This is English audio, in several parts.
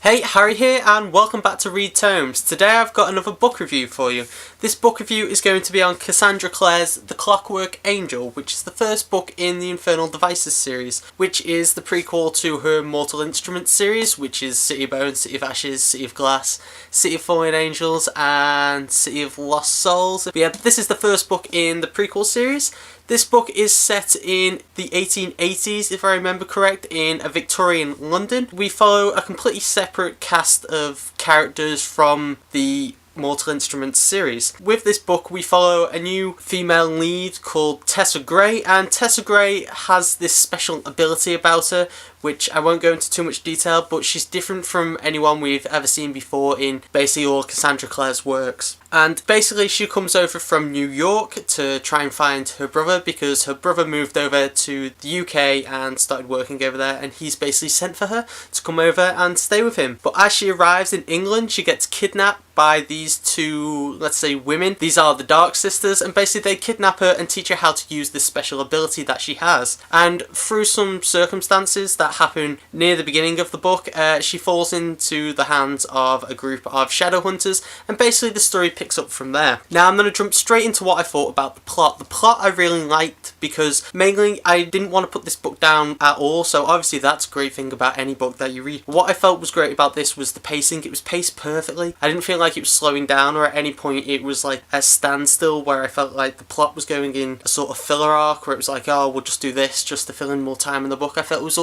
Hey, Harry here and welcome back to Read Tomes. Today I've got another book review for you. This book review is going to be on Cassandra Clare's The Clockwork Angel, which is the first book in the Infernal Devices series, which is the prequel to her Mortal Instruments series, which is City of Bones, City of Ashes, City of Glass, City of Fallen Angels and City of Lost Souls. But yeah, this is the first book in the prequel series. This book is set in the 1880s, if I remember correct, in a Victorian London. We follow a completely separate cast of characters from the Mortal Instruments series. With this book we follow a new female lead called Tessa Gray, and Tessa Gray has this special ability about her which I won't go into too much detail, but she's different from anyone we've ever seen before in basically all Cassandra Clare's works. And basically she comes over from New York to try and find her brother because her brother moved over to the UK and started working over there, and he's basically sent for her to come over and stay with him. But as she arrives in England, she gets kidnapped by these two, let's say, women. These are the Dark Sisters, and basically they kidnap her and teach her how to use this special ability that she has. And through some circumstances that happen near the beginning of the book, she falls into the hands of a group of shadow hunters, and basically the story picks up from there. Now I'm going to jump straight into what I thought about the plot. The plot I really liked because mainly I didn't want to put this book down at all, so obviously that's a great thing about any book that you read. What I felt was great about this was the pacing. It was paced perfectly. I didn't feel like it was slowing down, or at any point it was like a standstill where I felt like the plot was going in a sort of filler arc where it was like, oh, we'll just do this just to fill in more time in the book. I felt it was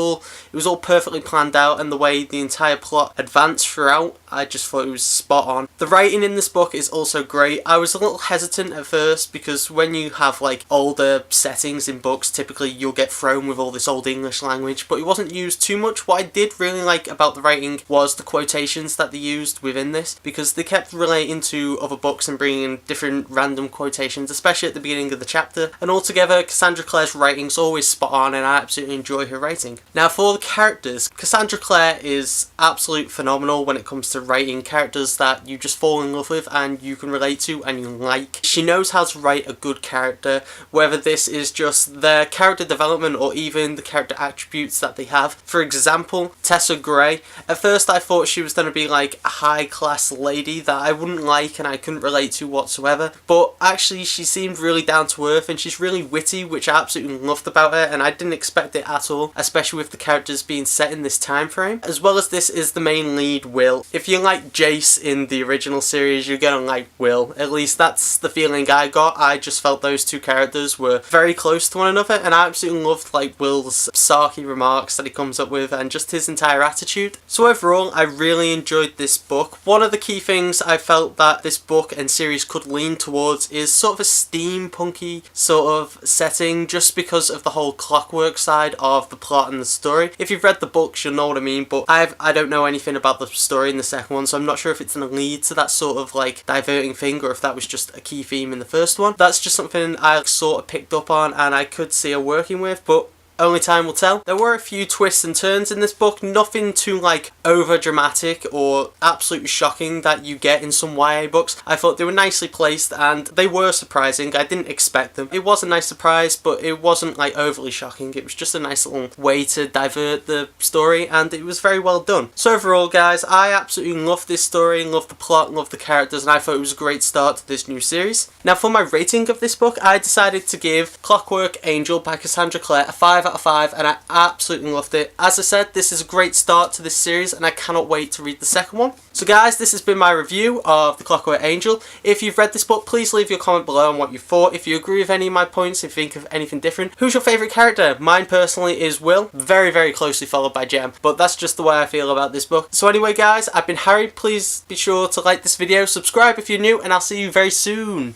all perfectly planned out, and the way the entire plot advanced throughout, I just thought it was spot on. The writing in this book is also great. I was a little hesitant at first because when you have like older settings in books, typically you'll get thrown with all this old English language, but it wasn't used too much. What I did really like about the writing was the quotations that they used within this, because they kept relating to other books and bringing in different random quotations, especially at the beginning of the chapter. And altogether, Cassandra Clare's writing's always spot on, and I absolutely enjoy her writing. Now for the characters, Cassandra Clare is absolutely phenomenal when it comes to writing characters that you just fall in love with and you can relate to and you like. She knows how to write a good character, whether this is just their character development or even the character attributes that they have. For example, Tessa Gray. At first I thought she was going to be like a high class lady that I wouldn't like and I couldn't relate to whatsoever, but actually she seemed really down to earth and she's really witty, which I absolutely loved about her, and I didn't expect it at all, especially with the characters being set in this time frame. As well as this is the main lead, Will. If you like Jace in the original series, you're gonna like Will. At least that's the feeling I got. I just felt those two characters were very close to one another, and I absolutely loved like Will's sarky remarks that he comes up with and just his entire attitude. So overall, I really enjoyed this book. One of the key things I felt that this book and series could lean towards is sort of a steampunky sort of setting, just because of the whole Clockwork side of the plot and the story. If you've read the books, you'll know what I mean, but I don't know anything about the story in the second one, so I'm not sure if it's going to lead to that sort of like diverting thing or if that was just a key theme in the first one. That's just something I sort of picked up on and I could see her working with, but only time will tell. There were a few twists and turns in this book, nothing too like over dramatic or absolutely shocking that you get in some YA books. I thought they were nicely placed and they were surprising. I didn't expect them. It was a nice surprise, but it wasn't like overly shocking. It was just a nice little way to divert the story, and it was very well done. So overall guys, I absolutely love this story, love the plot, love the characters, and I thought it was a great start to this new series. Now for my rating of this book, I decided to give Clockwork Angel by Cassandra Clare a 5 out of 5, and I absolutely loved it. As I said, this is a great start to this series and I cannot wait to read the second one. So guys, this has been my review of The Clockwork Angel. If you've read this book, please leave your comment below on what you thought. If you agree with any of my points, if you think of anything different. Who's your favourite character? Mine personally is Will, very closely followed by Jem, but that's just the way I feel about this book. So anyway guys, I've been Harry. Please be sure to like this video, subscribe if you're new, and I'll see you very soon.